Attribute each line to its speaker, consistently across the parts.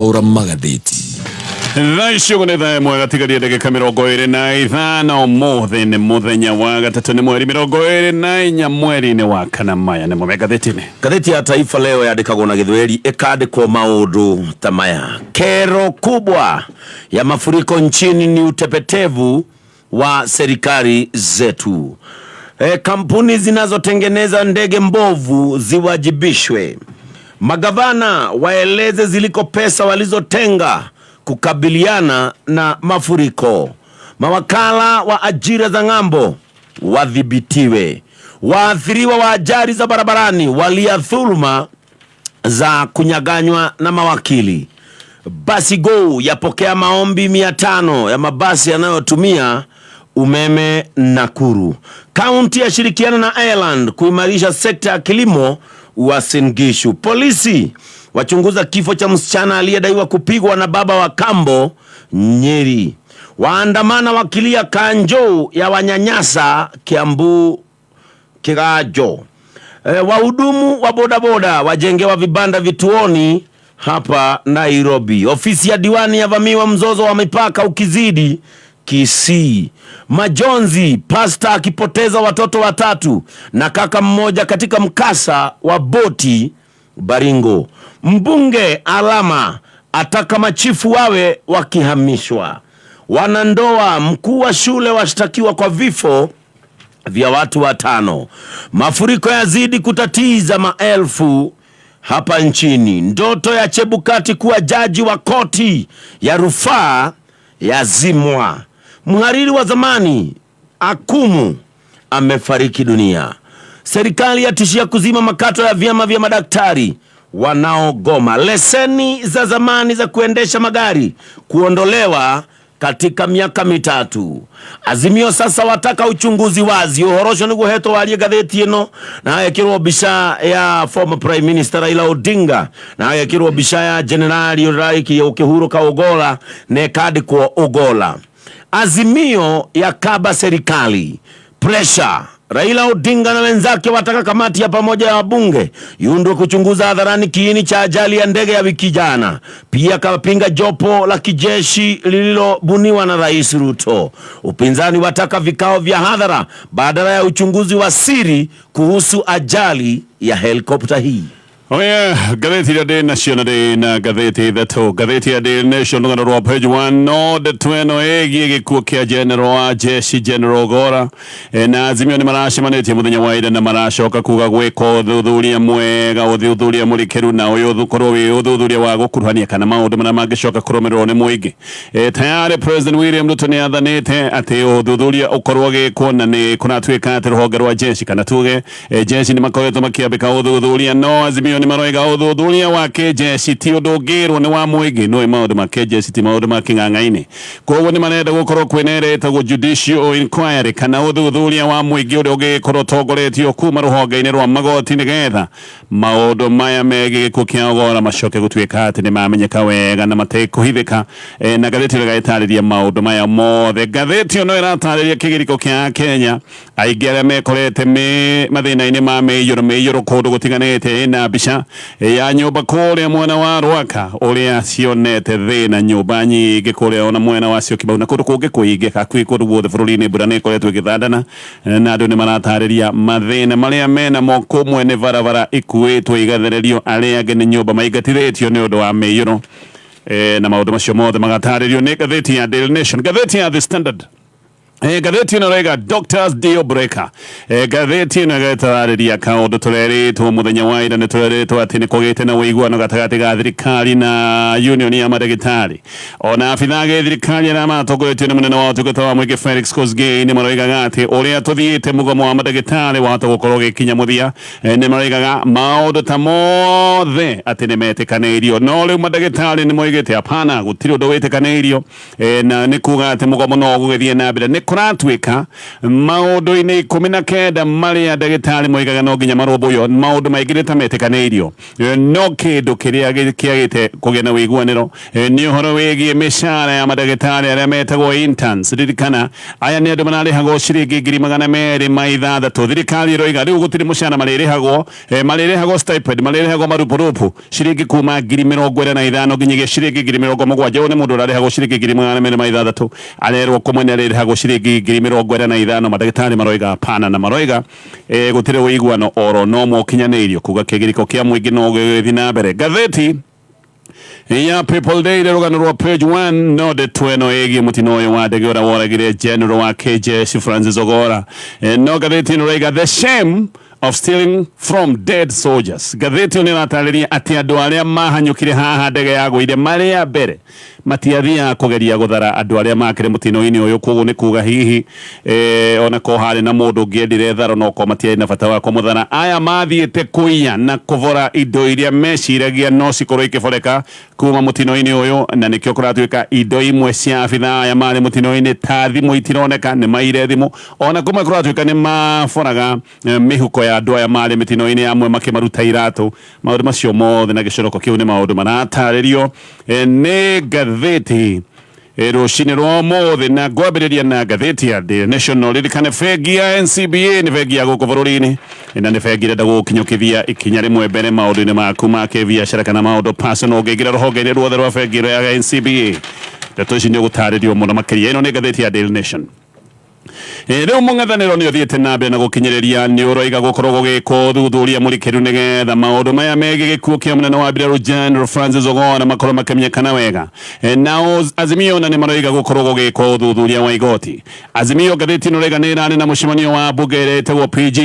Speaker 1: Ora magatheti
Speaker 2: Thaicyo nĩ thaa ĩmwe gatigaria ndagĩka 25 ũmũthĩ nĩ mũthenya wa gatatũ nĩ mweri 24 mweri-inĩ wa kana maya nĩ magatheti-inĩ.
Speaker 1: Gatheti ya Taifa Leo yandikagwo na Gĩthweri ĩkandĩkwo maũndũ ta maya. Kero kubwa ya mafuriko nchini ni utepetevu wa serikali zetu. Kampuni zinazotengeneza ndege mbovu ziwajibishwe. Magavana waeleze ziliko pesa walizotenga kukabiliana na mafuriko. Mawakala wa ajira za ng'ambo wadhibitiwe. Waathiriwa wa ajali za barabarani walia dhuluma za kunyaganywa na mawakili. Basi Go yapokea maombi 500 ya mabasi yanayotumia umeme Nakuru. Kaunti yashirikiana na Ireland kuimarisha sekta ya kilimo Uasin Gishu. Polisi wachunguza kifo cha msichana aliyedaiwa kupigwa na baba wa kambo Nyeri. Waandamana wakilia kanjo ya wanyanyasa Kiambu Kirajo. Wahudumu wa bodaboda wajengewa vibanda vituoni hapa Nairobi. Ofisi ya diwani yavamiwa, mzozo wa mipaka ukizidi Kisii. Majonzi, pasta akipoteza watoto 3 na kaka mmoja katika mkasa wa boti Baringo. Mbunge Alama ataka machifu wawe wakihamishwa. Wanandoa, mkuu wa shule washtakiwa kwa vifo vya watu 5. Mafuriko yazidi kutatiza maelfu hapa nchini. Ndoto ya Chebukati kuwa jaji wa koti ya rufaa yazimwa. Mhariri wa zamani Akumu amefariki dunia. Serikali yatishia kuzima makato ya vyama vya madaktari wanaogoma. Leseni za zamani za kuendesha magari kuondolewa katika miaka 3. Azimio sasa wataka uchunguzi wazi. Uhorosho ni guheto walie gatheti ino na hayekirwo bisha ya former prime minister Raila Odinga na hayekirwo bisha ya generali Raiki Ukihuru Kaogola nekandikwo Ogola. Azimio ya kaba serikali. Pressure. Raila Odinga na wenzake wataka kamati ya pamoja ya wabunge iundwe kuchunguza hadharani kiini cha ajali ya ndege ya wiki jana. Pia kapinga jopo la kijeshi lililobuniwa na Rais Ruto. Upinzani wataka vikao vya hadhara badala ya uchunguzi wa siri kuhusu ajali ya helikopta hii.
Speaker 2: Oh yeah, gatheti ya Daily Nation na gatheti thato. Gatheti ya Daily Nation ngana roa page 1 no de tweno egi gikuo kia general jeshi General Gora na azimio ni marasha maneti muthenya waida na marashoka kuga gweko thuthuria mwega uthuthuria murikeru na uyo thukoro wi uthuthuria wa gukuruhania kana maundu mana mangicoka kuromererwo ni muingi. Tayari President William Ruto ni athanite ati uthuthuria ukorwo gikwo na ni kunatuika ati ruhonge rwa jeshi kana tuge jeshi ni makoretwo makiambika uthuthuria no azimio ni maroiga uthuthuria wa jeshi ti udungirwo ni wa muingi no maundu ma jeshi ti maundu ma king'ang'a-ini. Koguo ni marenda gukorwo kwenerete go judicial inquiry kana uthuthuria wa muingi uria ugikorwo tongoretio kuma ruhonge-ini rwa magoti nigetha maundu maya megi gikuo kia Ogola macoke gutuika ati ni mamenyeka wega na matekuhithika. Na gatheti ĩgatariria maundu maya mothe. Gatheti no ĩratariria kigiriko kia Kenya aingi aria mekorete mathina-ini ma meiyũrũ kundu gutiganite na bisha ya nyumba kuria mwena wa Rwaka uria cionete thina nyumba nyingi kuria ona mwena wacio Kibau na kundu kungi kuingika kwi kundu guothe bururi-ini mbura ni koretwo igithandana na andu ni maratariria mathina maria mena moko mwene barabara ikuitwo igathererio aria angi ni nyumba maingatiritio ni undu wa meiyũrũ na maundu macio mothe magataririo ni gatheti ya Daily Nation. Gatheti ya The Standard gatheti ino rega Doctors Deal Breaker. Gatheti ino ĩgatariria kaundu tureritwo muthenya wa ira ni tureritwo ati ni kugite na uiguano gatagati ga thirikari na union ya madagitari. Ona afitha ge thirikari na matongoretio ni munene wa utungata wa muingi Felix Kosgei ni maroigaga ati uria tuthiite mugomo wa madagitari wahota gukorwo gikinya muthia. Ni maroigaga maundu ta mothe ati ni metikanirio no riu madagitari ni moigite apana gutiri undu witikanairio na ni kuga ati mugomo no gugithie na mbere. Ni kuratwika maundu-ini 19 maria ndagitari moigaga no nginya marũmbũiyo maundu maingĩ tametĩkanĩirio no kĩndũ kĩrĩa kĩagĩte kũgĩa na wĩiguanĩro nĩ ũhoro wĩgiĩ mĩcara ya mandagĩtarĩ arĩa metagwo interns. Ririkana aya nĩ andũ mararĩhagwo ciringi 206 thirikari ĩroiga rĩu gũtirĩ mũcara marĩrĩhagwo stipend marĩrĩhagwo marupurupu ciringi kuma 45 nginyagia ciringi 70. Ũyũ nĩ mũndũ ũrarĩhagwo ciringi 206 arerwo kũmwe arĩrĩhagwo ciringi 45. Mandagĩtarĩ maroiga pana na maroiga gũtirĩ wĩiguano oro no mũkinyanĩirio kuga kĩgirĩko kĩa mũingĩ no gĩgĩthiĩ na mbere. Ngathĩti ya People Daily rũgano rwa page 1 no ndeto ĩno ĩgiĩ mũtino ũyũ wa ndege ũrĩa woragire general wa KJS Francis Ogora. No ngathĩti ĩno rauga the shame of stealing from dead soldiers. Ngathĩti ĩno ĩratarĩria atĩ andũ arĩa mahanyũkire haha ndege yagũire marĩ ya mbere matiathiaga kũgeria gũthara andũ arĩa makĩrĩ mũtino-inĩ ũyũ. Koguo nĩ kuga hihi ona ko harĩ na mũndũ ũngĩendire tharo no ko matiarĩ na bata wa kũmũthara. Aya mathiĩte kũiya na kũbora indo iria meciragia no cikorwo ikĩboreka kuma mũtino-inĩ ũyũ, na nĩkĩo kũratuĩka indo imwe cia abithaa aya marĩ mũtino-inĩ ta thimũ itironeka, nĩ maire thimũ, ona kuma kũratuĩka nĩ maboraga mĩhuko ya andũ aya marĩ mĩtino-inĩ, amwe makĩmaruta iratũ. Maũndũ macio mothe na gĩconoko kĩu nĩ maũndũ maratarĩrio nĩ ngathĩti rũcinĩ rwa ũmũthĩ, na ngwambĩrĩria na ngathĩti ya The Nation. Ririkane bengi ya NCBA nĩ bengi ya gũkũ bũrũri-inĩ na nĩ bengi ĩrenda gũkinyũkithia ikinya rĩmwe mbere maũndũ-inĩ maku ma kĩbiacara kana maũndũ personal. Ũngĩingĩra rũhonge-inĩ ruothe rwa bengi ĩyo ya NCBA ndeto ici nĩ ũgũtarĩrio mũno makĩria. Ĩno nĩ ngathĩti ya Daily Nation. Rĩu mũng'ethanĩro nĩ ũthiĩte na mbere na gũkinyĩrĩria nĩ ũroiga gũkorwo gũgĩkwo ũthuthuria mũrikĩru nĩgetha maũndũ maya megiĩ gĩkuũ kĩa mũnene wa mbirarũ General Francis Ogora makorwo makĩmenyekana wega. Nao Azimio na nĩ maroiga gũkorwo gũgĩkwo ũthuthuria wa igoti. Azimio ngathĩti ĩno rauga nĩ ĩrarĩ na mũcemanio wa mbunge ĩrĩa ĩtagwo PG,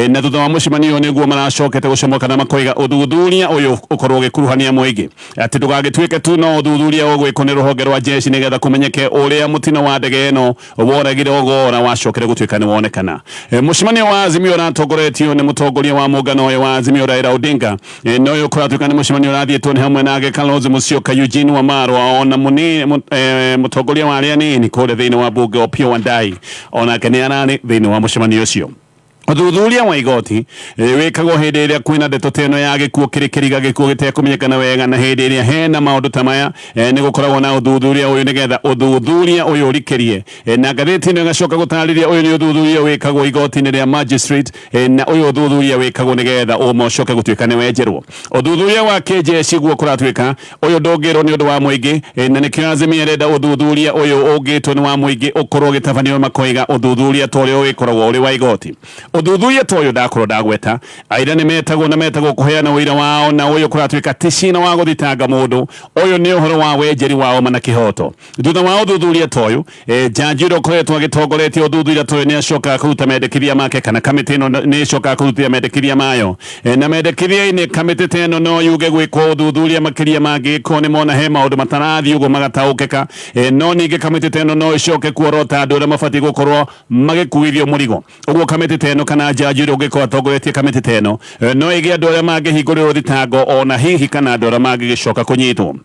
Speaker 2: na thutha wa mũcemanio nĩguo maracokete gũcomoka na makoiga ũthuthuria ũyũ ũkorwo ũgĩkuruhania mũingĩ, atĩ ndũgagĩtuĩke tu no ũthuthuria ũgwĩkwo nĩ rũhonge rwa jeshi nĩgetha kũmenyeke ũrĩa mũtino wa ndege ĩno woragire Ogora wacokere gũtuĩka nĩ wonekana. Mũcemanio wa Azimio ũratongoretio nĩ mũtongoria wa mũngano ũyũ wa Azimio Raila Odinga, na ũyũ kũratuĩka nĩ mũcemanio ũrathiĩtwo nĩ hamwe nake Kalonzo Musyoka, Eugene Wamalwa, ona mũtongoria wa arĩa anini kũrĩa thĩinĩ wa mbunge Opiyo Wandayi onake nĩ ararĩ thĩinĩ wa mũcemanio ũcio. Ũthuthuria wa igoti wĩkagwo hĩndĩ ĩrĩa kwĩna ndeto ta ĩno ya gĩkuũ kĩrĩ kĩriga, gĩkuũ gĩtekũmenyekana wega, na hĩndĩ ĩrĩa hena maũndũ ta maya nĩ gũkoragwo na ũthuthuria ũyũ nĩgetha ũthuthuria ũyũ ũrikĩrie. Na ngathĩti ĩno ĩgacoka gũtarĩria ũyũ nĩ ũthuthuria wĩkagwo igoti-inĩ rĩa magistrate, na ũyũ ũthuthuria wĩkagwo nĩgetha ũcoke gũtuĩka nĩ wenjerwo. Ũthuthuria wa KJS guo kũratuĩka ũyũ ndũngĩrwo nĩ ũndũ wa mũingĩ, na nĩkĩo Azimio ĩrenda ũthuthuria ũyũ ũngĩtwo nĩ wa mũingĩ ũkorwo ũgĩtabanio makoiga ũthuthuria ta ũrĩa wĩkoragwo ũrĩ wa igoti. Ũthuthuria ta ũyũ ndakorwo ndagweta aira nĩ metagwo kũheana ũira wao, na ũyũ kũratuĩka ti cina wa gũthitanga mũndũ. Ũyũ nĩ ũhoro wa wenjeri wao mana kĩhoto. Thutha wa ũthuthuria ta ũyũ jaji ũrĩa ũkoretwo agĩtongoretie ũthuthuria ta ũyũ nĩ acokaga kũruta mendekithia make, kana kamĩtĩ ĩno nĩ ĩcokaga kũruta mendekithia mayo, na mendekithia-inĩ kamĩtĩ ta ĩno no yuge gwĩkwo ũthuthuria makĩria mangĩkwo nĩ mona he maũndũ matarathiĩ ũguo magataũkĩka, no ningĩ kamĩtĩ ta ĩno no ĩcoke kuorota andũ arĩa mabatiĩ gũkorwo magĩkuithio mũrigo. Ũguo kamĩtĩ ta ĩno kana jaji ũrĩa ũngĩkorwo atongoretie kamĩtĩ ta ĩno no ĩgĩe andũ arĩa mangĩhingũrĩrwo thitango, ona hihi kana andũ arĩa mangĩgĩcoka kũnyitwo.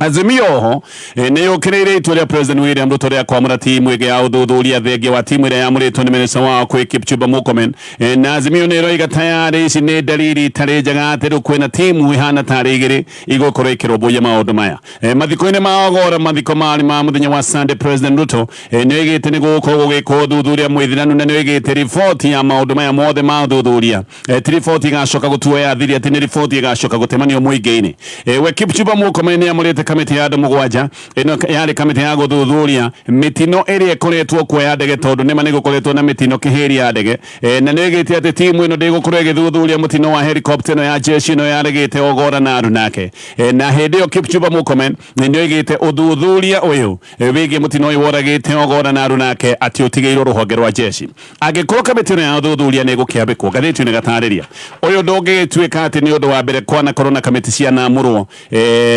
Speaker 2: Azimio ho nĩ yũkĩrĩire itua rĩa President William Ruto rĩa kwamũra timu ĩngĩ ya ũthuthuria thengia wa timu ĩrĩa yamũrĩtwo nĩ minista wao Kipchumba Murkomen, na Azimio nĩ ĩroiga tayari ici nĩ dalili itarĩ njega atĩ rĩu kwĩna timu ihana tarĩ igĩrĩ igũkorwo ikĩrũmbũiya maũndũ maya. Mathiko-inĩ ma Ogora, mathiko marĩ ma mũthenya wa Sunday, President Ruto nĩ oigĩte nĩ gũgũkorwo gũgĩkwo ũthuthuria mũithiranu, na nĩ oigĩte riboti ya maũndũ maya mothe ma ũthuthuria ti riboti ĩgacoka gũtuo ya thiri, atĩ nĩ riboti ĩgacoka gũtemanio mũingĩ-inĩ. We Kipchumba Murkomen nĩ amũrĩte kamĩtĩ ya andũ mũgwanja, ĩno yarĩ kamĩtĩ ya gũthuthuria mĩtino ĩrĩa ĩkoretwo kuo ya ndege, tondũ nĩma nĩ gũkoretwo na mĩtino kĩhĩri ya ndege, na nĩ oigĩte atĩ timu ĩno ndĩgũkorwo ĩgĩthuthuria mũtino wa helicopter ĩno ya jeshi ĩno yaregete Ogora na andũ nake. Na hĩndĩ ĩyo Kipchumba Murkomen nĩ oigĩte ũthuthuria ũyũ wĩgiĩ mũtino ũyũ woragĩte Ogora na andũ nake atĩ ũtigĩirwo rũhonge rwa jeshi. Angĩkorwo kamĩtĩ ĩno ya ũthuthuria nĩ ĩgũkĩambĩkwo, ngathĩti ĩno ĩgatarĩria ũyũ ndũngĩgĩtuĩka atĩ nĩ ũndũ wa mbere kwanakorwo na kamĩtĩ cianamũrwo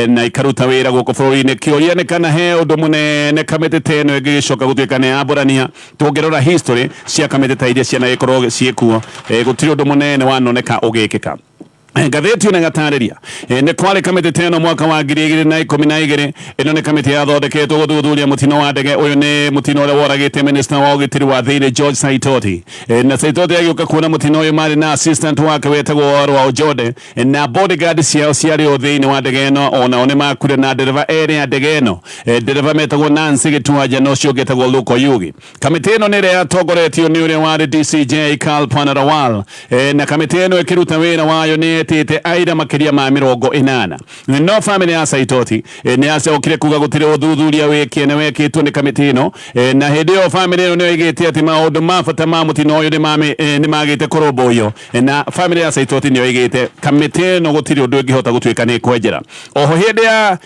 Speaker 2: na ikaruta wĩra gũkũ bũrũri-inĩ. Kĩũria nĩ kana he ũndũ mũnene kamĩtĩ ta ĩno ĩngĩgĩcoka gũtuĩka nĩ yambũrania. Tũngĩrora history cia kamĩtĩ ta iria cianagĩkorwo ciĩkuo, gũtirĩ ũndũ mũnene wanoneka ũgĩkĩka. ngatheti ĩno ĩgatarĩria nĩ kwarĩ kamĩtĩ teno mwaka wa 2012 ĩno nĩ kamĩtĩ yathondeketwo gũthuthuria mũtino wa ndege. Ũyũ nĩ mũtino ũrĩa woragĩte minista wa ũgitĩri wa thĩinĩ George Saitoti, na Saitoti agĩũka kuona mũtino ũyũ marĩ na assistant wake wetagwo Rwa Jode na bodyguard ciao ciarĩ o thĩinĩ wa ndege ĩno, onao nĩ makure na ndereba erĩ ya ndege ĩno, ndereba metagwo Nancy Gĩtuanja na ũcio ũngĩtagwo Luko Yugi. Kamĩtĩ ĩno nĩ ĩrĩa yatongoretio nĩ ũrĩa warĩ DCJ Karl Panarawal, na kamĩtĩ ĩno ĩkĩruta wĩra wayo nĩ tete aira makiria ma 80 no family ya Saitoti ni acokire kuga gutire uthuthuria wekene wekitwo ni kamiti ino, na hindi yo family ino ni igite ati maundu ma bata ma mutino uyu ni magite kurumbuyo, na family ya Saitoti ni igite kamiti ino gutire undu ngihota gutwika ni kwenjera. Oho hindi ya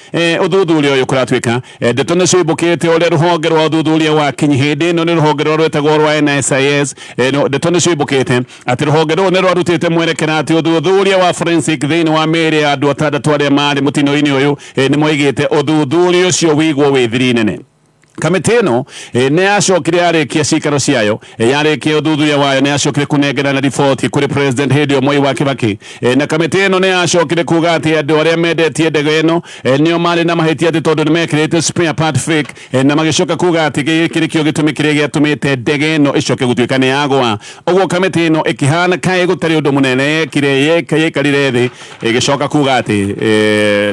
Speaker 2: uthuthuria uyu kuratwika ndeto ni cibukite ule ruhonge rwa uthuthuria wa kinyi hindi ino ni ruhonge rwetagwo rwa NSIS, ndeto ni cibukite ati ruhonge rwo ni rwarutite mwerekera ati uthuthuria wa forensic thĩinĩ wa mĩĩrĩ ya andũ atandatũ arĩa marĩ mũtino-inĩ ũyũ nĩ moigĩte ũthuthuria ũcio wĩigwo wĩ thiri nene. Kamĩtĩ ĩno nĩ yacokire yarĩkia cikaro ciayo, yarĩkia ũthuthuria wayo nĩ yacokire kũnengerana riboti kũrĩ President hĩndĩ ĩyo Mwai wa Kibaki, na kamĩtĩ ĩno nĩ yacokire kuga atĩ andũ arĩa mendetie ndege ĩno nĩo marĩ na mahĩtia atĩ tondũ nĩ mekĩrĩte spare part fake, na magĩcoka kuga atĩ gĩkĩ nĩkĩo gĩtũmi kĩrĩa gĩatũmĩte ndege ĩno ĩcoke gũtuĩka nĩ yagwa. Ũguo kamĩtĩ ĩno ĩkĩhana kaĩ gũtarĩ ũndũ mũnene yeikarire thĩ, ĩgĩcoka kuga atĩ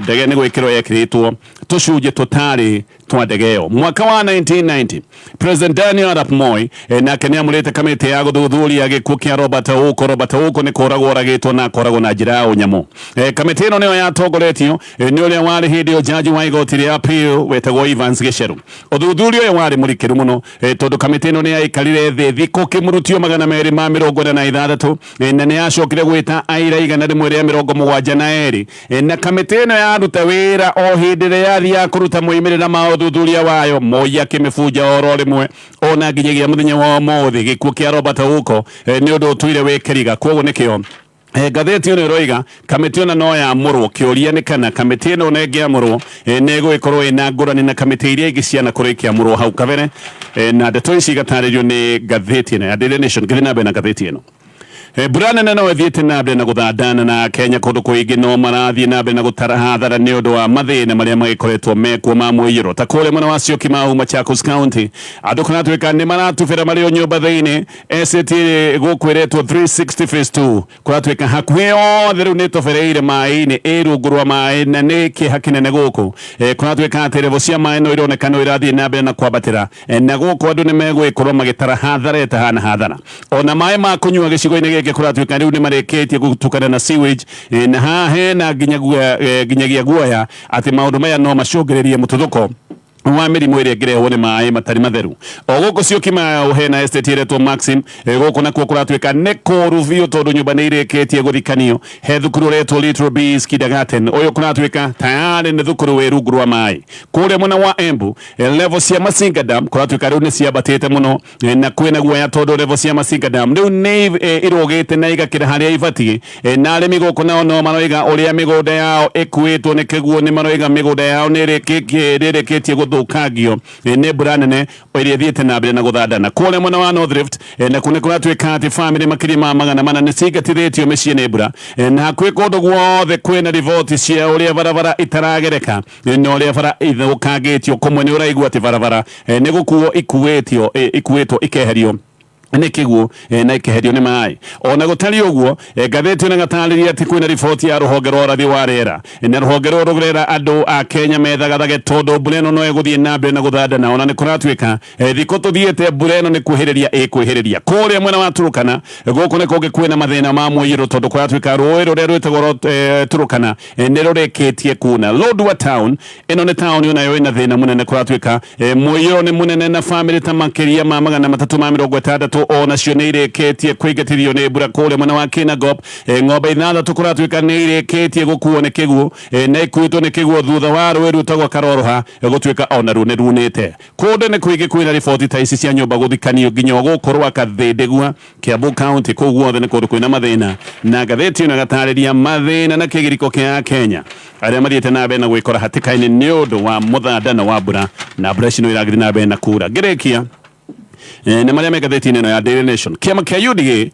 Speaker 2: ndege nĩ gwĩkĩrwo yekĩrĩtwo tũcunjĩ tũtarĩ twa ndege ĩyo. Mwaka wa 1990 President Daniel Arap Moi nake nĩ amũrĩte kamĩtĩ ya gũthuthuria gĩkuũ kĩa Robert Ouko. Robert Ouko nĩ kũragwo oragĩtwo na akoragwo na njĩra ya ũnyamũ. Kamĩtĩ ĩno nĩyo yatongoretio nĩ ũrĩa warĩ hĩndĩ ĩyo jaji wa igoti rĩa appeal wetagwo Evans Gĩceru. Ũthuthuria ũyũ warĩ mũrikĩru mũno tondũ kamĩtĩ ĩno nĩ yaikarire thĩ thikũ kĩmurutio 246 na nĩ yacokire gwĩta aira 172 na kamĩtĩ ĩno yaruta wĩra o hĩndĩ ĩrĩa yathia kũruta moimĩrĩra ma ũthuthuria wayo. Moi akĩmĩbunja oro rĩmwe ona nginyagia mũthenya wa ũmũthĩ gĩkuũ kĩa Robert Ouko nĩ ũndũ ũtuire wĩkĩriga. Koguo nĩkĩo ngatheti ĩno ĩroiga kamĩtĩ ĩno no yamũrwo. Kĩũria nĩ kana kamĩtĩ ĩno nĩ ĩngĩamũrwo nĩ ĩgũgĩkorwo ĩna ngũrani na kamĩtĩ iria ingĩ ciana kũrĩ ĩkĩamũrwo hau kabere, na ndeto ici igatarĩrio nĩ ngatheti ĩno ya Daily Nation. Gĩthiĩ na mbere na ngatheti ĩno. Mbura nene no ĩthiĩte na mbere na gũthandana na Kenya kũndũ kũingĩ no marathiĩ na mbere na gũtara hathara nĩ ũndũ wa mathĩna marĩa magĩkoretwo mekuo ma mũiyũro. Ta kũrĩa mwena wa Syokimau Machakos County andũ kanatuĩka nĩ maratubĩra marĩ o nyũmba thĩinĩ. SAT gũkwĩrĩtwo 360 phase 2 kũratuĩka hakuhĩ othe rĩu nĩ tobereire maĩ-inĩ ĩrungu rwa maĩ na nĩ kĩeha kĩnene gũkũ. Kũratuĩka atĩ revo cia maĩ no ironeka no irathiĩ na mbere na kwambatĩra, na gũkũ andũ nĩ megũgĩkorwo magĩtara hathara ĩtahana hathara. Ona maĩ ma kũnyua gĩcigo-inĩ kuratuĩka rĩu nĩ marĩkĩtie gũtukana na sewage, na haha hena nginyagia guoya atĩ maũndũ maya no macũngĩrĩrie mũtuthũko wa mĩrimũ ĩrĩa ĩngĩrehwo nĩ maĩ matarĩ matheru. O gũkũ Syokimau hena estate ĩretwo Maxim, gũkũ nakuo kũratuĩka nĩ kũũru biũ tondũ nyũmba nĩ irĩkĩtie gũthikanio. He thukuru ũretwo Little Bees Kindergarten, ũyũ kũratuĩka tayarĩ nĩ thukuru wĩ rungu rwa maĩ. Kũrĩa mwena wa Embu level cia Masinga Dam kũratuĩka rĩu nĩ ciambatĩte mũno, na kwĩna guoya tondũ level cia Masinga Dam rĩu nĩ irũgĩte na igakĩra harĩa ibatiĩ, na arĩmi gũkũ nao no maroiga ũrĩa mĩgũnda yao ĩkuĩtwo nĩ kĩguũ, nĩ maroiga mĩgũnda yao nĩ ĩrĩkĩtie thũkangio nĩ mbura nene ĩrĩa ĩthiĩte na mbere na gũthandana. Kũrĩa mwena wa North Rift nakuo nĩ kũratuĩka atĩ famĩlĩ makĩria ma 400 nĩ cingatithĩtio mĩciĩ nĩ mbura, na hakuhĩ kũndũ guothe kwĩna riboti cia ũrĩa barabara itaragereka na ũrĩa bara ithũkangĩtio. Kũmwe nĩ ũraigua atĩ barabara nĩ gũkuo ikuĩtwo ikeherio nĩ kĩguũ na ikeherio nĩ maĩ. Ona gũtari ũguo ngathĩti ĩno ĩgatarĩria atĩ kwĩna riboti ya rũhonge rwa ũrathi wa rĩera, na rũhonge rũrũ rũrera andũ a Kenya methagathage tondũ mbura ĩno no ĩgũthiĩ na mbere na gũthandana. Ona nĩ kũratuĩka thikũ tũthiĩte mbura ĩno nĩ kwĩhĩrĩria ĩkwĩhĩrĩria. Kũrĩa mwena wa Turukana gũkũ nĩ kũngĩ kwĩna mathĩna ma mũiyũro tondũ kũratuĩka rũĩ rũrĩa rwĩtagwo Turukana nĩ rũrĩkĩtie kuna. Lodwar Town ĩno nĩ taũni onayo ĩna thĩna mũnene, kũratuĩka mũiyũro nĩ mũnene na famĩlĩ ta makĩria ma 360 onacio nĩ irĩkĩtie kũingatithio nĩ mbura. Kũrĩa mwena wa Kinangop ng'ombe 6 kũratuĩka nĩ irĩkĩtie gũkuo nĩ kĩguũ, na ikuĩtwo nĩ kĩguũ thutha wa rũĩ rwĩtagwo Karoroha gũtuĩka ona rũu nĩ runĩte. Kũndũ nĩ kũingĩ kwĩna riboti ta ici cia nyũmba gũthikanio nginya gũkorwo Kathĩndĩgua Kiambu County. Kũu guothe nĩ kũndũ kwĩna mathĩna, na ngathĩti ĩno ĩgatarĩria mathĩna na kĩgirĩko kĩa Kenya arĩa mathiĩte na mbere na gwĩkora hatĩka-inĩ nĩ ũndũ wa mũthandano wa mbura, na mbura ici no iragĩthiĩ na mbere na kura. Ngĩrĩkia na maria me gatheti no ya Daily Nation kiama kia UDA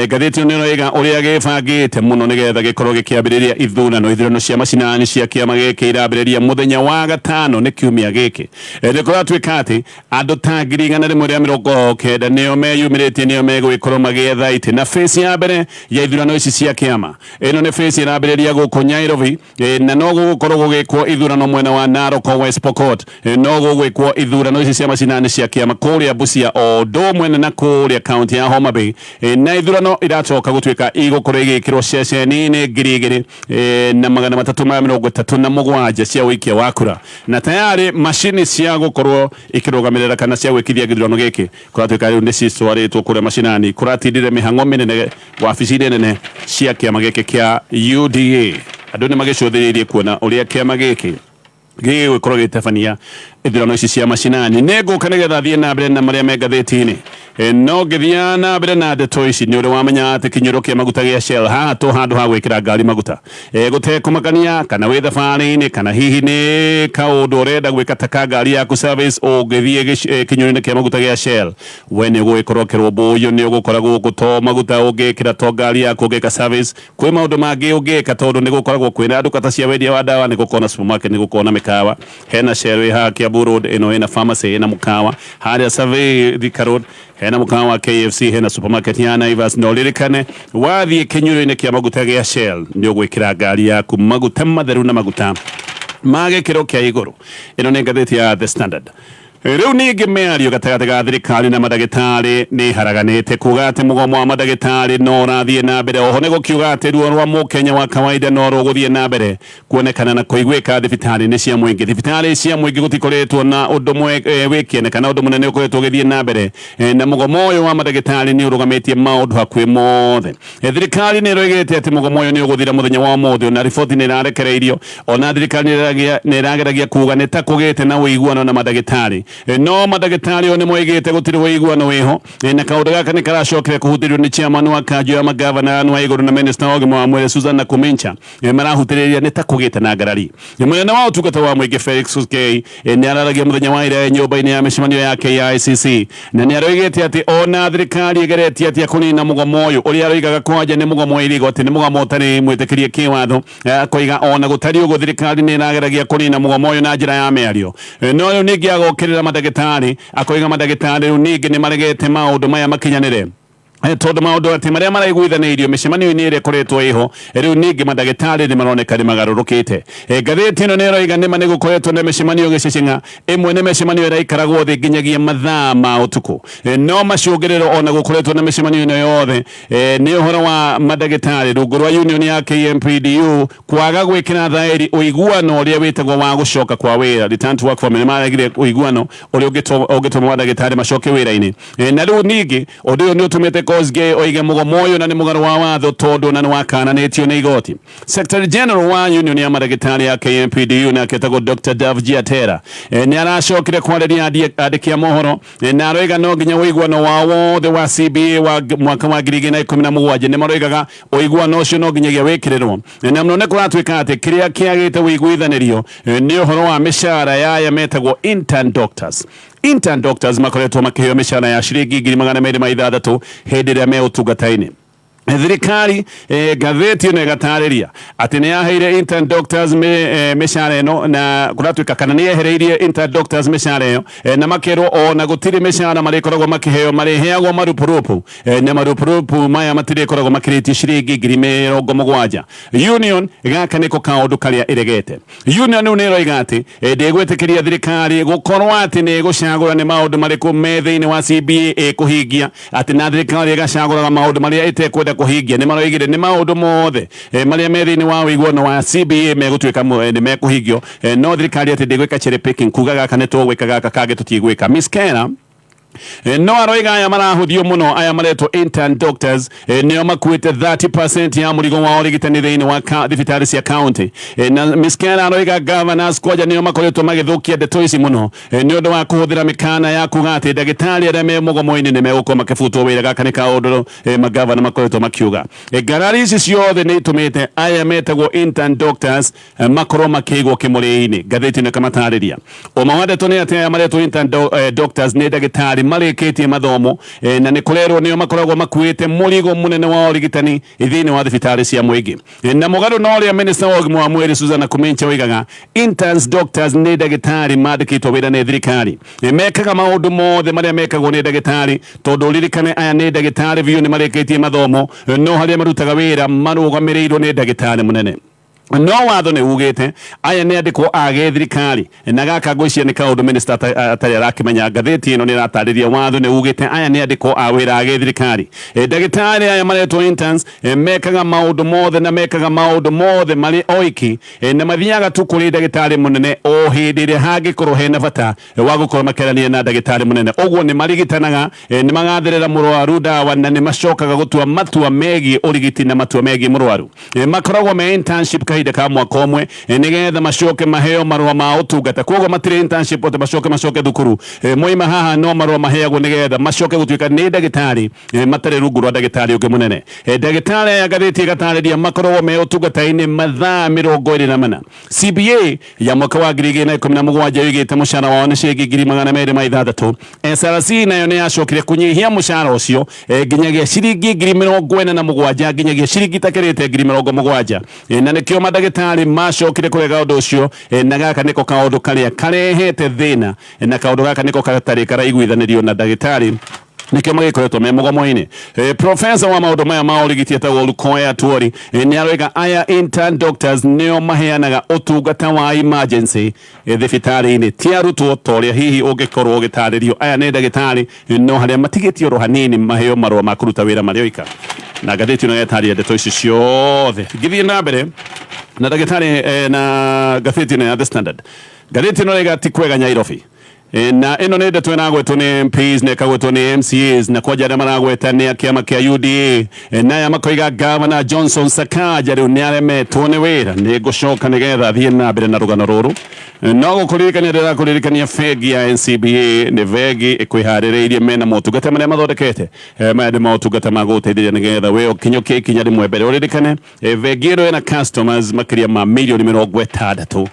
Speaker 2: gatheti no ega uria gibangite muno nigetha gikorwo gikiambiriria ithurano cia macinani cia kiama giki irambiriria muthenya wa gatano ni kiumia giki ni kuratwika ati andu ta 190 nio meyumiritie nio megwikorwo magietha ite na face ya mbere ya ithurano ici cia kiama ino ni face irambiriria guku Nairobi na no gukorwo gugikwo ithurano mwena wa Narok West Pokot no gugikwo ithurano ici cia macinani cia kiama kuria Busia o do mwena na kuria county ya Homa Bay na ithurano iracoka gutwika igukorwo igikirwo ceceni-ini 2,000 na 337 cia wikia wa kura na tayari mashini cia gukorwo ikirugamirira kana cia gwikithia githurano giki kuratwika riu ni citwaritwo kuria macinani kuratindire mihango minene wabici-ini nene cia kiama giki kia UDA andu ni magicuthiririe kuona uria kiama giki gigwikorwo gitebania ithurano ici cia macinani neguka nigetha thie na mbere na maria me gatheti-ini no githia na mbere na ndeto ici ni uri wamenya ati kinyuro kia maguta gia Shell hato handu ha gwikira ngari maguta gute kumakania kana wi thabari-ini kana hihi ni kaundu urenda gwika taka ngari yaku service o githie kinyuro-ini kia maguta gia Shell we ni gwikorwo kirumbu uyu ni ugukoragwo guto maguta ungikira to ngari yaku ungika service kwi maundu mangi ungika tondu ni gukoragwo kwina nduka ta cia wendia wa dawa ni gukona supermarket ni gukona mikawa hena Shell ha Kiambu Road ino ina pharmacy ina mukawa haria Survey Thika Road hena mukawa wa KFC hena supermarket ya Naivas no ririkane wathie kinyuro-ini kia maguta gia Shell ni ugwikira ngari yaku maguta matheru na maguta mage kiro kia iguru ino ni ngatheti ya The Standard riu ningi miario gatagati ga thirikari na madagitari ni haraganite kuga ati mugomo wa madagitari no rathie na mbere oho ni gukiuga ati ruo rwa mukenya wa kawaida no ruguthie na mbere kuonekana na kuigwika thibitari ni cia mwingi thibitari cia mwingi gutikoretwo na undu mwe wikiene kana undu munene ukoretwo githie na mbere na mugomo uyu wa madagitari ni urugamitie maundu hakwi mothe thirikari ni roigete ati mugomo uyu ni uguthira muthenya wa mothe na riboti ni irarekereirio ona thirikari ni irageragia kuga ni ta kugite na uiguano na madagitari no madagitari oni moigite gutiri wiguano wiho na kaundu gaka ni karacokire kuhutirio ni chairman wa kanjo ya magavana wa iguru na minister wa gima wa mwere Susan Nakumincha marahutiriria ni ta kugite na ngarari mwena wa utungata wa mwingi Felix Kuskei ni araragia muthenya wa ira nyumba-ini ya micemanio ya KICC na ni aroigite ati ona thirikari igeretie ati kunina mugomo uyu uria aroigaga kwanja ni mugomo irigo ati ni mugomo tani mwitikirie kiwatho koiga ona gutari ugo thirikari ni irageragia kunina mugomo uyu na njira ya miario no uyu ningi agokirira madagitari akoiga madagitari ningi ni maregete maundu maya makinyanire tondu maundu ati maria maraiguithanirio micemanio-ini iria ikoretwo iho riu ningi madagitari ni maroneka ni magarurukite ngatheti ino ni iroiga nima ni gukoretwo na micemanio gicicinga imwe ni micemanio iraikaragwo thi nginyagia mathaa ma utuku no macungiriro ona gukoretwo na micemanio ino yothe ni uhoro wa madagitari rungu rwa union ya KMPDU kwaga gwikira thairi uiguano uria witagwo wa gucoka kwa wira return to work for me maragire uiguano uria ugituma madagitari macoke wira-ini na riu ningi undu uyu ni utumite Kosgei oige mugomo uyu na ni mugaru wa watho tondu na ni wakananitio ni igoti Secretary General wa union ya madagitari ya KMPDU na ketagwo Dr. Davji Atera ni aracokire kwariria andiki a mohoro na aroiga no nginya uiguano wa wothe wa CBA wa mwaka wa 2017 ni maroigaga uiguano ucio no nginyagia wikirirwo na mno ne kuratwika ati kiria kiagite uiguithanirio ni uhoro wa mishara ya metagwo intern doctors makoretwo makiheo mishara ya ciringi 260 hindi iria me utungata-ini thirikari gatheti ino igatariria ati ni yaheire intern doctors mishara ino na kuratwika kana ni yehereirie intern doctors mishara iyo na makerwo ona gutiri mishara marikoragwo makiheo mariheagwo marupurupu na marupurupu maya matirikoragwo makiritie ciringi 70,000 union gaka niko kaundu karia iregete union ni iroiga ati ndigwitikiria thirikari gukorwo ati ni gucagura ni maundu mariku methe-ini wa CBA kuhingia ati na thirikari igacaguraga maundu maria itekwenda kuhingia ni maroigire ni maundu mothe maria methe-ini wa uiguano wa CBA megutwika ni mekuhingio no thirikari ati ndigwika cherry picking kuga gaka ni tugwika gaka kage tutigwika Miss Kera no aroiga aya marahuthio muno aya maretwo intern doctors nio makuite 30% ya murigo wa urigitani thiini wa thibitari cia county na Miss Kera aroiga governors koja nio makoretwo magithukia ndeto ici muno ni undu wa kuhuthira mikana ya kuga ati ndagitari aria me mugomo-ini ni megukwo makibutwo wira gaka ni kaundu magavana makoretwo makiuga ngarari ici ciothe ni itumite aya metagwo intern doctors makorwo makigwo kimuri-ini ngatheti ni kamatariria umwe wa ndeto ni ati aya maretwo intern doctors ni ndagitari ndagĩtarĩ marĩkĩtie mathomo na nĩ kũrerwo nĩo makoragwo makuĩte mũrigo mũnene wa ũrigitani thĩinĩ wa thibitarĩ cia mũingĩ na mũgarũ na ũrĩa minista wa ũgima wa mwĩrĩ Susan Nakhumicha oigaga interns doctors nĩ ndagĩtarĩ mandĩkĩtwo wĩra nĩ thirikari mekaga maũndũ mothe marĩa mekagwo nĩ ndagĩtarĩ tondũ ririkane aya nĩ ndagĩtarĩ biũ nĩ marĩkĩtie mathomo no harĩa marutaga wĩra marũgamĩrĩirwo nĩ ndagĩtarĩ mũnene no watho nĩ ugĩte aya nĩ andĩkwo a gĩthirikari na gaka ngwĩciria nĩ kaũndũ minista atarĩ arakĩmenya ngathĩti ĩno nĩ ĩratarĩria watho nĩ ugĩte aya nĩ andĩkwo a wĩra a gĩthirikari ndagĩtarĩ aya maretwo interns mekaga maũndũ mothe na mekaga maũndũ mothe marĩ oiki na mathiaga tu kũrĩ ndagĩtarĩ mũnene o hĩndĩ ĩrĩa hangĩkorwo hena bata wa gũkorwo makĩaranĩria na ndagĩtarĩ mũnene ũguo nĩ marigitanaga nĩ magathĩrĩra mũrwaru ndawa na nĩ macokaga gũtua matua megiĩ ũrigiti na matua megiĩ mũrwaru makoragwo me internship kahinda ka mwaka ũmwe nĩgetha macoke maheo marũa ma ũtungata koguo matirĩ internship ote macoke thukuru moima haha no marũa maheagwo nĩgetha macoke gũtuĩka nĩ ndagĩtarĩ matarĩ rungu rwa ndagĩtarĩ ũngĩ mũnene ndagĩtarĩ aya ngathĩti ĩgatarĩria makoragwo me ũtungata-inĩ mathaa 24 CBA ya mwaka wa 2017 yoigĩte mũcara wao nĩ ciringi 260,000 SRC nayo nĩ yacokire kũnyihia mũcara ũcio nginyagia ciringi 47,000 nginyagia ciringi takĩrĩte 70,000 na nĩkĩo mandagĩtarĩ macokire kũrega ũndũ ũcio na gaka nĩko kaũndũ karĩa karehete thĩna na kaũndũ gaka nĩko gatarĩ karaiguithanĩrio na ndagĩtarĩ nĩkĩo magĩkoretwo me mũgomo-inĩ professor wa maũndũ maya ma ũrigiti etagwo Lukoya Tuori nĩ aroiga aya intern doctors nĩo maheanaga ũtungata wa emergency thibitarĩ-inĩ ti arutwo ta ũrĩa hihi ũngĩkorwo ũgĩtarĩrio aya nĩ ndagĩtarĩ no harĩa matigĩtio oro hanini maheo marũa ma kũruta wĩra marĩ oika na ngathĩti ĩno yetaria ndeto ici ciothe ngĩthiĩ na mbere na ndagĩtarĩ na ngathĩti ĩno ya The Standard ngathĩti ĩno ĩga ti kwega Nyairobi na ĩno nĩ ndeto ĩragwetwo nĩ MPs na ĩkagwetwo nĩ MCAs na kwanja arĩa maragweta nĩ kĩama kĩa UDA naya makoiga Governor Johnson Sakaja rĩu nĩ aremetwo nĩ wĩra nĩ ngũcoka nĩgetha athiĩ na mbere na rũgano rũrũ no gũkũririkania ndĩrakũririkania bengi ya NCBA nĩ bengi ĩkwĩharĩrĩirie mena motungata marĩa mathondekete maya nĩ motungata ma gũgũteithĩrĩria nĩgetha we ũkinyũkie ikinya rĩmwe mbere ũririkane bengi ĩno ĩna customers makĩria ma milioni 60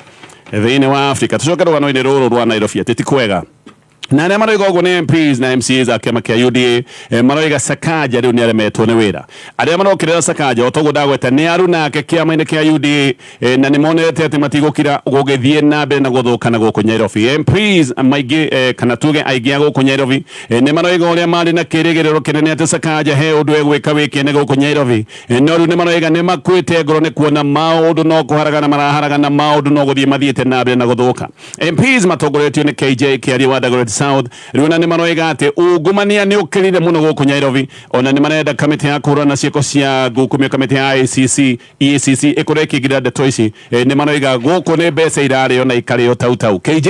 Speaker 2: thĩinĩ wa Africa tucoke rũgano-inĩ rũrũ rwa Nairobi atĩ ti kwega na arĩa maroiga ũguo nĩ MPs na MCAs a kĩama kĩa UDA maroiga Sakaja rĩu nĩ aremetwo nĩ wĩra arĩa marokĩrĩra Sakaja o toguo ndagweta nĩ aru nake kĩama-inĩ kĩa UDA na nĩ monete atĩ matigũkira gũgĩthiĩ na mbere na gũthũkana gũkũ Nyairobi MPs maingĩ kana tuge aingĩ a gũkũ Nyairobi nĩ maroiga ũrĩa marĩ na kĩrĩgĩrĩro kĩnene atĩ Sakaja he ũndũ egwĩka wĩkĩne gũkũ Nyairobi no rĩu nĩ maroiga nĩ makuĩte ngoro nĩ kuona maũndũ no kũharagana maraharagana maũndũ no gũthiĩ mathiĩte na mbere na gũthũka MPs matongoretio nĩ KJ Kĩaria wa Dagoretti South rĩu na nĩ maroiga atĩ ungumania nĩ ũkĩrire mũno gũkũ Nyairobi ona nĩ marenda kamĩtĩ ya kũhũrana ciĩko cia ngukumio kamĩtĩ ya EACC ĩkorwo ĩkĩingĩrĩra ndeto ici nĩ maroiga gũkũ nĩ mbeca irarĩo na ikarĩo tau KJ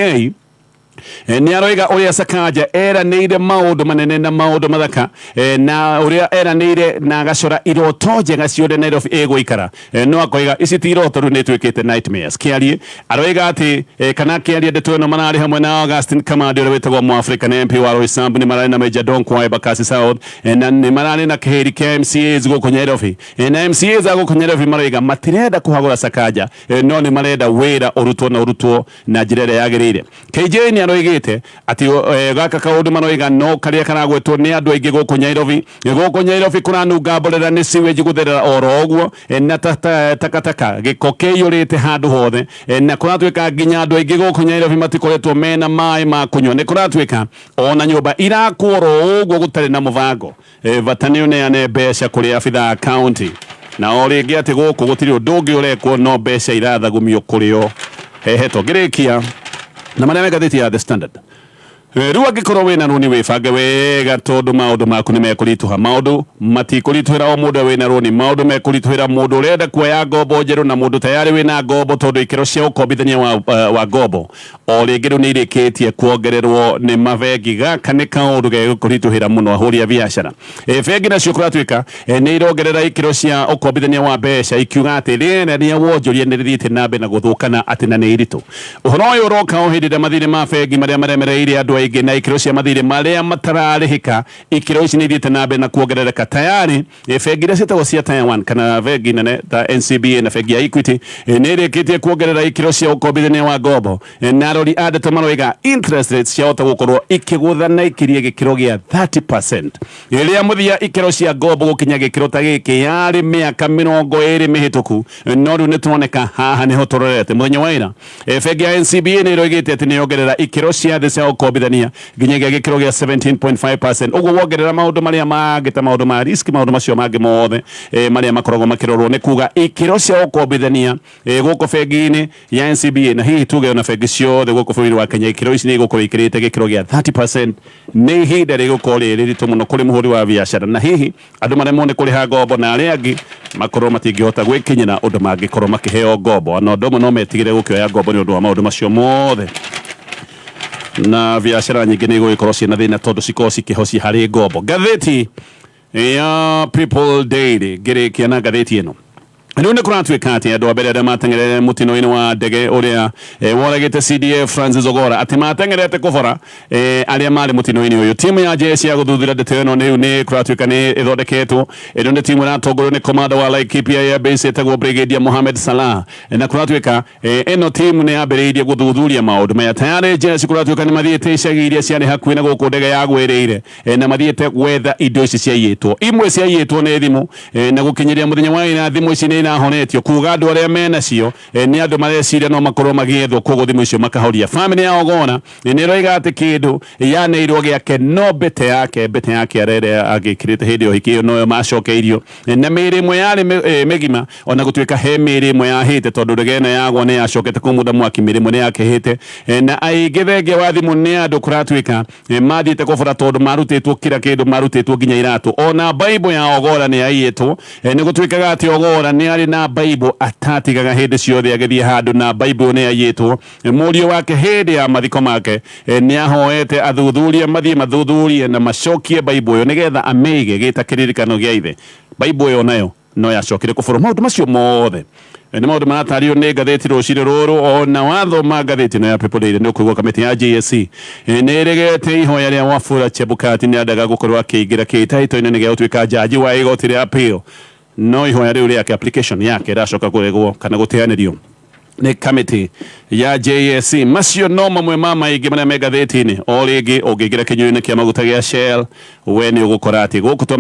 Speaker 2: nĩ aroiga ũrĩa Sakaja eranĩire maũndũ manene na maũndũ mathaka na ũrĩa eranĩire na agacora iroto njega ciothe Nairobi ĩgũikara no akoiga ici ti iroto rĩu nĩ ituĩkĩte nightmares Kĩarie aroiga atĩ kana Kĩarie ndeto ĩno mararĩ hamwe na Augustine Kamande ũrĩa wĩtagwo Mũafrika na MP wa Roysambu nĩ mararĩ na Major Donkwa wa Embakasi South na nĩ mararĩ na kĩhĩri kĩa MCAs gũkũ Nyairobi na MCAs a gũkũ Nyairobi maroiga matirenda kũhagũra Sakaja no nĩ marenda wĩra ũrutwo na njĩra ĩrĩa yagĩrĩire KJ nĩ aroigĩte atĩ gaka kaũndũ maroiga no karĩa karagwetwo nĩ andũ aingĩ gũkũ Nyairobi kũranunga mborera nĩ sewage gũtherera oro ũguo na takataka gĩko kĩiyũrĩte handũ hothe na kũratuĩka nginya andũ aingĩ gũkũ Nyairobi matikoretwo mena maĩ ma kũnyua nĩ kũratuĩka ona nyũmba irakũrwo ũguo gũtarĩ na mũbango bata nĩ ũneane mbeca kũrĩ abitha county na o rĩngĩ atĩ gũkũ gũtirĩ ũndũ ũngĩ ũrekwo no mbeca irathagumio kũrĩo hehetwo ngĩrĩkia na marĩa me ngathĩti ya The Standard rĩu angĩkorwo wĩna rũni wĩbange wega tondũ maũndũ maku nĩ mekũritũha maũndũ matikũritũhĩra o mũndũ wĩna rũni maũndũ mekũritũhĩra mũndũ ũrenda kuoya ngombo njerũ na mũndũ tayarĩ wĩna ngombo tondũ ikĩro cia ũkombithania wa ngombo o rĩngĩ rĩu nĩ irĩkĩtie kuongererwo nĩ mabengi gaka nĩ kaũndũ gegũkũritũhĩra mũno ahũri a biacara bengi nacio kũratuĩka nĩ irongerera ikĩro cia ũkombithania wa mbeca ikiuga atĩ rĩera rĩa wonjoria nĩ rĩthiĩte na mbere na gũthũkana atĩ na nĩ iritũ ũhoro ũyũ ũroka o hĩndĩ ĩrĩa mathirĩ ma bengi marĩa maremereire andũ baingi na ikiro cia mathire maria matararihika ikiro ici ni thiete na mbere na kuongerereka tayari bengi iria cietagwo cia Taiwan kana bengi nene ta NCBA na bengi ya Equity ni rikitie kuongerera ikiro cia ukombithania wa ngombo na arori a ndeto maroiga interest rates ciahota gukorwo ikigutha na ikirie gikiro gia 30% iria muthia ikiro cia ngombo gukinya gikiro ta giki yari miaka 20 mihituku no riu ni turoneka haha niho turorete muthenya wa ira bengi ya NCBA ni roigite ati ni yongerera ikiro cia thĩ cia ukombithania nginyagia gikiro gia 17.5% uguo wongerera maundu maria mangi ta maundu ma risk maundu macio mangi mothe maria makoragwo makirorwo ni kuga ikiro cia ukombithania guku bengi-ini ya NCBA na hihi tuge na bengi ciothe guku bũrũri wa Kenya ikiro ici ni gukorwo ikirite gikiro gia 30% ni ihinda rigukorwo riritu muno kuri muhuri wa biashara na hihi andu maremwo ni kuriha ngombo na aria angi makorwo matingihota gwikinyira undu mangikorwo makiheo ngombo na ndomo no metigire gukioya ngombo ni undu wa maundu macio mothe na biashara nyingi ni gugikorwo ciina thina tondu cikorwo cikihocia hari ngombo. Ngatheti ya People Daily ngirikia na ngatheti ino riu ni kuratuika ati andu abere aria matengerere mutino-ini wa ndege uria woragite CDF Francis Ogora ati matengerete kubora aria mari mutino-ini uyu timu ya jeshi ya guthuthura ndeto ino ni kuratuika ni ithondeketwo ino ni timu iratongorwo ni komanda wa Laikipia Air Base etagwo Brigadier Mohamed Salah na kuratuika ino timu ni yambiriirie guthuthuria maundu maya tayari jeshi kuratuika ni mathiite icagi iria ciari hakuhi na guku ndege yagwiriire na mathiite gwetha indo ici ciaiyitwo imwe ciaiyitwo ni thimu na gukinyiria muthenya wa ina thimu ici ni honetio kuga andu aria menacio ni andu mareciria no makorwo magiethwo koguo thimu icio makahoria family ya Ogona ni roiga ati kindu yaneirwo giake no bete yake arere agikirite hindi o hiki no macokeirio na miri imwe yari megima ona gutuika he miri imwe yahite tondu ndege ino yagwo ni yacokete kumutha mwaki miri imwe ni yakihite na aingi thenge wa thimu ni andu kuratuika mathiite kubura tondu marutitwo kira kindu marutitwo nginya iratu ona Bible ya Ogora ni yaiyitwo ni gutuikaga ati Ogora ni ari na Bible atatigaga hindi ciothe agithie handu na Bible ni yaiyitwo murio wake hindi ya mathiko make ni ahoete athuthurie mathie mathuthurie na macokie Bible yo nigetha ameige gita kiririkano gia ithe Bible yo nayo no yacokire kubura maundu macio mothe ni maundu maratario ni ngatheti rucire ruru ona wathoma ngatheti no ya People Daily ni kuigwa kamiti ya JSC ni regete ihoya ria Wafula Chebukati ni andaga gukorwo akiingira kitaito-ini ni gautuika jaji wa igoti ria appeal no ihoya riu riake application yake iracoka kuregwo kana guteanirio ni kamiti ya JSC macio no mamwe mama ingi maria me ngatheti-ini o ringi ungiingira kinyuini kia maguta gia Shell we ni ugukora ati gukutwa